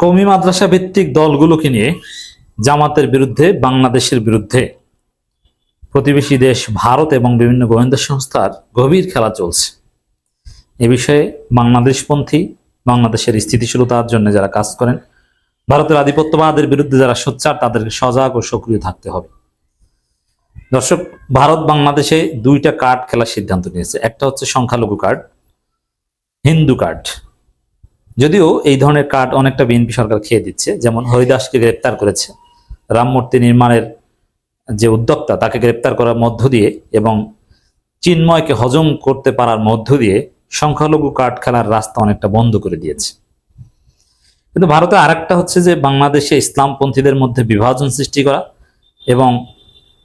কওমি মাদ্রাসা ভিত্তিক দলগুলোকে নিয়ে জামাতের বিরুদ্ধে, বাংলাদেশের বিরুদ্ধে প্রতিবেশী দেশ ভারত এবং বিভিন্ন গোয়েন্দা সংস্থার গভীর খেলা চলছে। এ বিষয়ে বাংলাদেশপন্থী, বাংলাদেশের স্থিতিশীলতার জন্য যারা কাজ করেন, ভারতের আধিপত্যবাদের বিরুদ্ধে যারা সোচ্চার, তাদেরকে সজাগ ও সক্রিয় থাকতে হবে। দর্শক, ভারত বাংলাদেশে দুইটা কার্ড খেলার সিদ্ধান্ত নিয়েছে। একটা হচ্ছে সংখ্যালঘু কার্ড, হিন্দু কার্ড। যদিও এই ধরনের কার্ড অনেকটা বিএনপি সরকার খেয়ে দিচ্ছে। যেমন হরিদাসকে গ্রেপ্তার করেছে, রাম মূর্তি নির্মাণের যে উদ্যোক্তা তাকে গ্রেপ্তার করার মধ্য দিয়ে এবং চিন্ময়কে হজম করতে পারার মধ্য দিয়ে সংখ্যালঘু কার্ড খেলার রাস্তা অনেকটা বন্ধ করে দিয়েছে। কিন্তু ভারতে আরেকটা হচ্ছে যে বাংলাদেশে ইসলামপন্থীদের মধ্যে বিভাজন সৃষ্টি করা এবং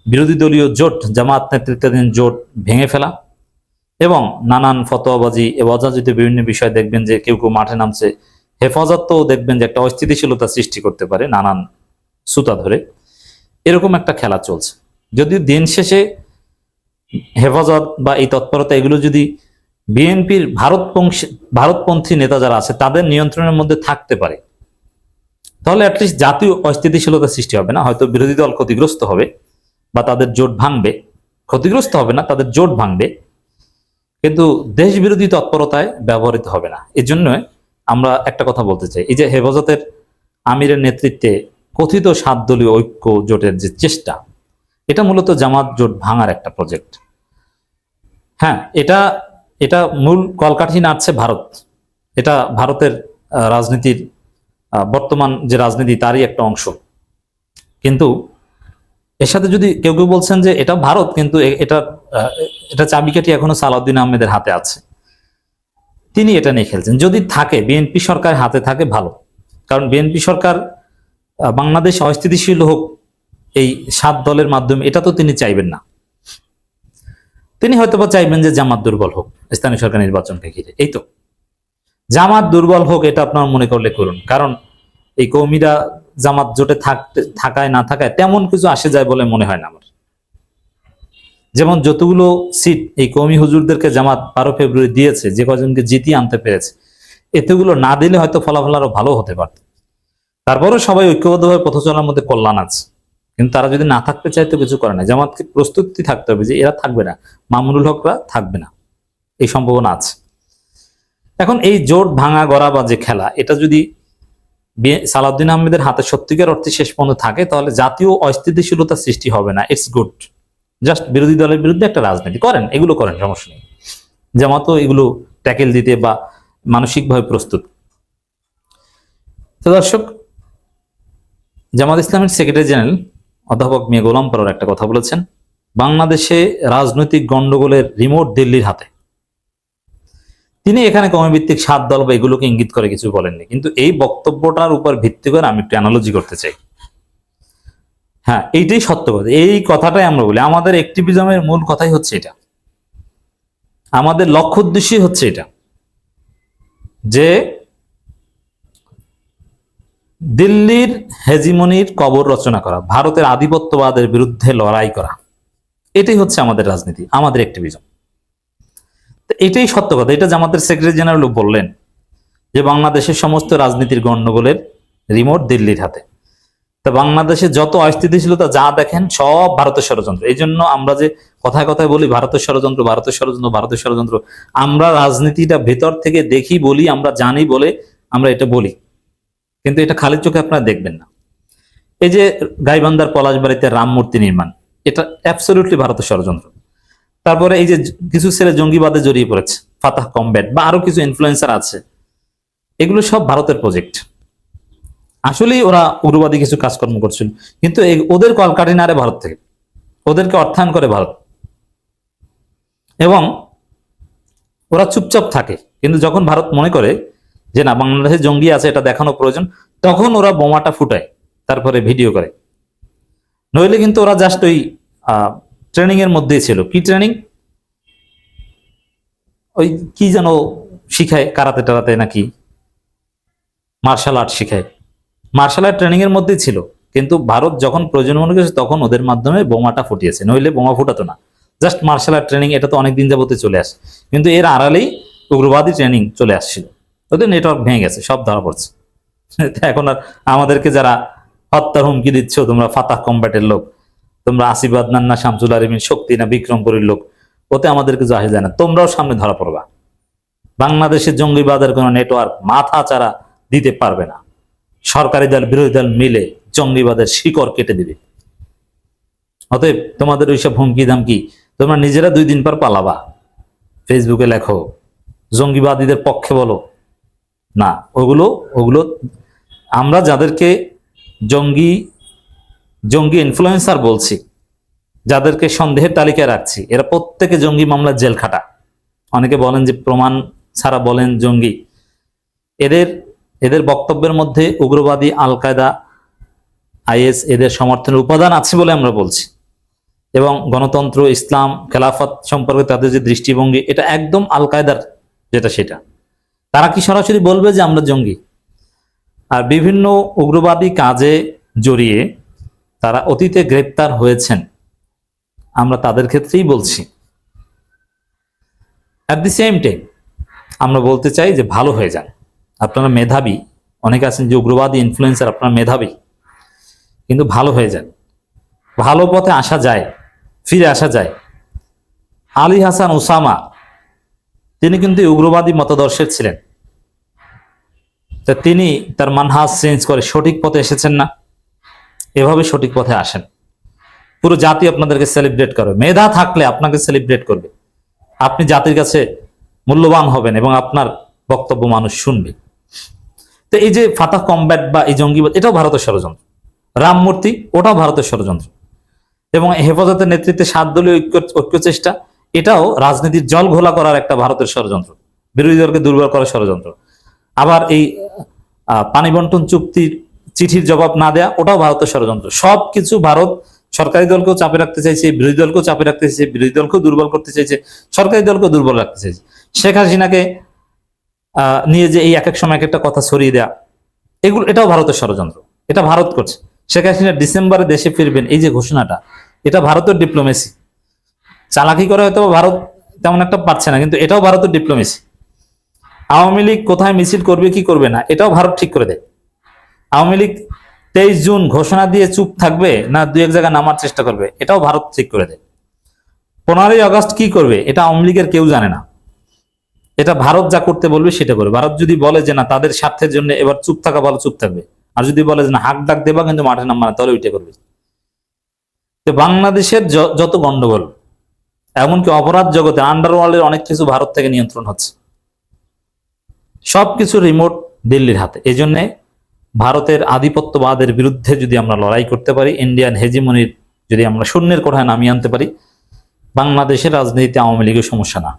বিরোধী দলীয় জোট, জামাত নেতৃত্বাধীন জোট ভেঙে ফেলা এবং নানান ফতোয়াবাজি এবং অযাচিত বিভিন্ন বিষয় দেখবেন যে কেউ কেউ মাঠে নামছে। হেফাজতও দেখবেন যে একটা অস্থিতিশীলতা সৃষ্টি করতে পারে নানান সুতা ধরে। এরকম একটা খেলা চলছে। যদিও দিন শেষে হেফাজত বা এই তৎপরতা এগুলো যদি বিএনপির ভারতপন্থী নেতা যারা আছে তাদের নিয়ন্ত্রণের মধ্যে থাকতে পারে, তাহলে অ্যাটলিস্ট জাতীয় অস্থিতিশীলতা সৃষ্টি হবে না। হয়তো বিরোধী দল ক্ষতিগ্রস্ত হবে বা তাদের জোট ভাঙবে, ক্ষতিগ্রস্ত হবে না, তাদের জোট ভাঙবে, কিন্তু দেশ বিরোধী তৎপরতায় ব্যবহৃত হবে না। এই জন্য আমরা একটা কথা বলতে চাই, এই যে হেফাজতের আমিরের নেতৃত্বে কথিত 7 দলীয় ঐক্য জোটের যে চেষ্টা, এটা মূলত জামাত জোট ভাঙার একটা প্রজেক্ট। হ্যাঁ, এটা মূল কলকাঠি নাড়ছে ভারত। এটা ভারতের রাজনীতির বর্তমান যে রাজনীতি তারই একটা অংশ। কিন্তু এর সাথে যদি কেউ কেউ বলছেন যে এটা ভারত, কিন্তু এটা চাবিকাঠি এখনো সালাউদ্দিন আহমেদের হাতে আছে, তিনি এটা নিয়ে খেলছেন। যদি থাকে বিএনপি সরকার হাতে থাকে ভালো, কারণ বিএনপি সরকার বাংলাদেশ অস্থিতিশীল হোক এই 7 দলের মাধ্যমে, এটা তো তিনি চাইবেন না। তিনি হয়তোবা চাইবেন যে জামাত দুর্বল হোক স্থানীয় সরকার নির্বাচনকে ঘিরে। এই তো জামাত দুর্বল হোক, এটা আপনার মনে করলে করুন, কারণ এই কৌমিরা জামাত জোটে থাকায় না থাকায় তেমন কিছু আসে যায় বলে মনে হয় না আমার। যেমন যতগুলো সিট এই কওমি হুজুরদেরকে জামাত 12 ফেব্রুয়ারি দিয়েছে, যে কজনকে জিতিয়ে আনতে পেরেছে, এতগুলো না দিলে হয়তো ফলাফল আরো ভালো হতে পারত। তারপরেও সবাই ঐক্যবদ্ধভাবে পথ চলার মধ্যে কল্যাণ আছে। কিন্তু তারা যদি না থাকতে চায় তো কিছু করে না। জামাতকে প্রস্তুতি থাকতে হবে যে এরা থাকবে না, মামুনুল হকরা থাকবে না, এই সম্ভাবনা আছে। এখন এই জোট ভাঙা গড়া বা যে খেলা, এটা যদি সালাউদ্দিন আহমেদের হাতে সত্যিকার অর্থে শেষ পর্যন্ত থাকে, তাহলে জাতীয় অস্থিতিশীলতা সৃষ্টি হবে না। It's good. জাস্ট বিরোধী দলের বিরুদ্ধে একটা রাজনীতি করেন, এগুলো করেন, সমস্যা নেই। জামাতও এগুলো ট্যাকেল দিতে বা মানসিকভাবে প্রস্তুত। তো দর্শক, জামাত ইসলামের সেক্রেটারি জেনারেল অধ্যাপক মিয়া গোলাম পরর একটা কথা বলেছেন, বাংলাদেশে রাজনৈতিক গন্ডগোলের রিমোট দিল্লির হাতে। তিনি এখানে কওমিভিত্তিক 7 দল বা এগুলোকে ইঙ্গিত করে কিছু বলেননি, কিন্তু এই বক্তব্যটার উপর ভিত্তি করে আমি একটু অ্যানালজি করতে চাই। হ্যাঁ, এইটাই সত্য কথা। এই কথাটাই আমরা বলি, আমাদের অ্যাক্টিভিজমের মূল কথাই হচ্ছে এটা, আমাদের লক্ষ্য উদ্দেশ্যই হচ্ছে এটা, যে দিল্লির হেজিমনির কবর রচনা করা, ভারতের আধিপত্যবাদের বিরুদ্ধে লড়াই করা, এটাই হচ্ছে আমাদের রাজনীতি, আমাদের অ্যাক্টিভিজম। এটাই সত্য কথা। এটা জামাতের সেক্রেটারি জেনারেল বললেন যে বাংলাদেশের সমস্ত রাজনীতির গন্ডগোলের রিমোট দিল্লির হাতে। তা বাংলাদেশে যত অস্থিতিশীলতা যা দেখেন সব ভারতের ষড়যন্ত্র। এই জন্য আমরা যে কথায় কথায় বলি ভারতের ষড়যন্ত্র, ভারতের ষড়যন্ত্র, ভারতের ষড়যন্ত্র, আমরা রাজনীতিটা ভেতর থেকে দেখি বলি, আমরা জানি বলে আমরা এটা বলি, কিন্তু এটা খালি চোখে আপনারা দেখবেন না। এই যে গাইবান্ধার পলাশবাড়িতে রাম মূর্তি নির্মাণ, এটা অ্যাবসলিউটলি ভারতের ষড়যন্ত্র। তারপরে এই যে কিছু ছেলে জঙ্গিবাদে জড়িয়ে পড়েছে, ফাতাহ কমব্যাট বা আরো কিছু ইনফ্লুয়েন্সার আছে, এগুলো সব ভারতের প্রজেক্ট। আসলেই ওরা উগ্রবাদী কিছু কাজকর্ম করছিল, কিন্তু ওদের কলকাঠি নাড়ে ভারত থেকে, ওদেরকে অর্থায়ন করে ভারত, এবং ওরা চুপচাপ থাকে। কিন্তু যখন ভারত মনে করে যে না, বাংলাদেশে জঙ্গি আছে, এটা দেখানো প্রয়োজন, তখন ওরা বোমাটা ফুটায়, তারপরে ভিডিও করে। নইলে কিন্তু ওরা জাস্ট ওই ট্রেনিং এর মধ্যেই ছিল। কি ট্রেনিং? ওই কি যেন শিখায়, কারাতে টারাতে নাকি মার্শাল আর্ট শিখায়, মার্শাল আর্ট ট্রেনিং এর মধ্যেই ছিল। কিন্তু ভারত যখন প্রয়োজন মনে করেছে তখন ওদের মাধ্যমে বোমাটা ফুটিয়েছে, নইলে বোমা ফুটাতো না। জাস্ট মার্শাল আর্ট ট্রেনিং, এটা তো অনেকদিন যাবতে চলে আসে, কিন্তু এর আড়ালেই উগ্রবাদী ট্রেনিং চলে আসছিল। ওদের নেটওয়ার্ক ভেঙে গেছে, সব ধরা পড়ছে। এখন আর আমাদেরকে যারা হত্যার হুমকি দিচ্ছ, তোমরা ফাতাহ কম্ব্যাটের লোক, তোমরা আসিফ আদনান না শামসুল আলমিন শক্তি না বিক্রমপুরের লোক, ওতে আমাদেরকে যায় যায় না। তোমরাও সামনে ধরা পড়বা। বাংলাদেশের জঙ্গিবাদের কোনো নেটওয়ার্ক মাথা চারা দিতে পারবে না। সরকারি দল বিরোধী দল মিলে জঙ্গিবাদের শিকড় কেটে দিবে। অতএব তোমাদের ওইসব হুমকি দামকি তোমরা নিজেরা 2 দিন পর পালাবা। ফেসবুকে লেখো, জঙ্গিবাদীদের পক্ষে বলো, না ওগুলো ওগুলো আমরা যাদেরকে জঙ্গি জঙ্গি ইনফ্লুয়েন্সার বলছি, যাদেরকে সন্দেহের তালিকায় রাখছি, এরা প্রত্যেকে জঙ্গি মামলার জেল খাটা। অনেকে বলেন যে প্রমাণ ছাড়া বলেন জঙ্গি। এদের এদের বক্তব্যের মধ্যে উগ্রবাদী, আল কায়দা, আইএস এদের সমর্থনের উপাদান আছে বলে আমরা বলছি। এবং গণতন্ত্র, ইসলাম, খেলাফত সম্পর্কে তাদের যে দৃষ্টিভঙ্গি, এটা একদম আল কায়দার যেটা সেটা। তারা কি সরাসরি বলবে যে আমরা জঙ্গি? আর বিভিন্ন উগ্রবাদী কাজে জড়িয়ে তারা অতীতে গ্রেপ্তার হয়েছেন, আমরা তাদের ক্ষেত্রেই বলছি। অ্যাট দি সেম টাইম আমরা বলতে চাই যে ভালো হয়ে যান, আপনারা মেধাবী। অনেকে আছেন যে উগ্রবাদী ইনফ্লুয়েন্সার, আপনারা মেধাবী, কিন্তু ভালো হয়ে যান। ভালো পথে আসা যায়, ফিরে আসা যায়। আলী হাসান ওসামা তিনি কিন্তু উগ্রবাদী মতাদর্শের ছিলেন, তা তিনি তার মানহাজ চেঞ্জ করে সঠিক পথে এসেছেন না? এভাবে সঠিক পথে আসেন, পুরো জাতি আপনাদেরকে সেলিব্রেট করবে। মেধা থাকলে আপনাকে সেলিব্রেট করবে, আপনি জাতির কাছে মূল্যবান হবেন এবং আপনার বক্তব্য মানুষ শুনবে। তো এই যে ফাতাহ কমব্যাট বা এই জঙ্গিবাদ, এটাও ভারতের ষড়যন্ত্র। রাম মূর্তি, ওটাও ভারতের ষড়যন্ত্র। এবং হেফাজতের নেতৃত্বে 7 দলীয় ঐক্য চেষ্টা, এটাও রাজনীতির জল ঘোলা করার একটা ভারতের ষড়যন্ত্র, বিরোধী দলকে দুর্বল করার ষড়যন্ত্র। আবার এই পানি বন্টন চুক্তির চিঠির জবাব না দেয়া, ওটাও ভারতের ষড়যন্ত্র। সবকিছু ভারত সরকারি দলকেও চাপে রাখতে চাইছে, বিরোধী দলকেও চাপে রাখতে চাইছে, বিরোধী দলকেও দুর্বল করতে চাইছে, সরকারি দলকেও দুর্বল রাখতে চাইছে। শেখ হাসিনাকে নিয়ে যে এই এক এক সময় এক একটা কথা ছড়িয়ে দেয়া, এটাও ভারতের ষড়যন্ত্র। এটা ভারত করছে। শেখ হাসিনা ডিসেম্বরে দেশে ফিরবেন, এই যে ঘোষণাটা, এটা ভারতের ডিপ্লোমেসি। চালাকি করে হয়তো ভারত তেমন একটা পারছে না, কিন্তু এটাও ভারতের ডিপ্লোমেসি। আওয়ামী লীগ কোথায় মিছিল করবে কি করবে না, এটাও ভারত ঠিক করে দেয়। আওয়ামী লীগ 23 জুন ঘোষণা দিয়ে চুপ থাকবে না 2-1 জায়গায় নামার চেষ্টা করবে, এটাও ভারত ঠিক করে দেয়। 15ই আগস্ট কি করবে এটা আওয়ামী লীগের কেউ জানে না। এটা ভারত যা করতে বলবে সেটা করবে। ভারত যদি বলে যে না তাদের স্বার্থের জন্য এবার চুপ থাকা ভালো, চুপ থাকবে। আর যদি বলে যে না হাক ডাক দেবা কিন্তু মাঠে নামবা না, তাহলে ওইটা করবে। তো বাংলাদেশের যত গন্ডগোল, এমনকি অপরাধ জগতে আন্ডারওয়ার্ল্ডের অনেক কিছু ভারত থেকে নিয়ন্ত্রণ হচ্ছে, সবকিছু রিমোট দিল্লির হাতে। এই জন্যে ভারতের আধিপত্যবাদের বিরুদ্ধে যদি আমরা লড়াই করতে পারি, ইন্ডিয়ান হেজিমনির যদি আমরা শূন্যের কোঠায় নামিয়ে আনতে পারি, বাংলাদেশের রাজনীতিতে আওয়ামী লীগের সমস্যা না।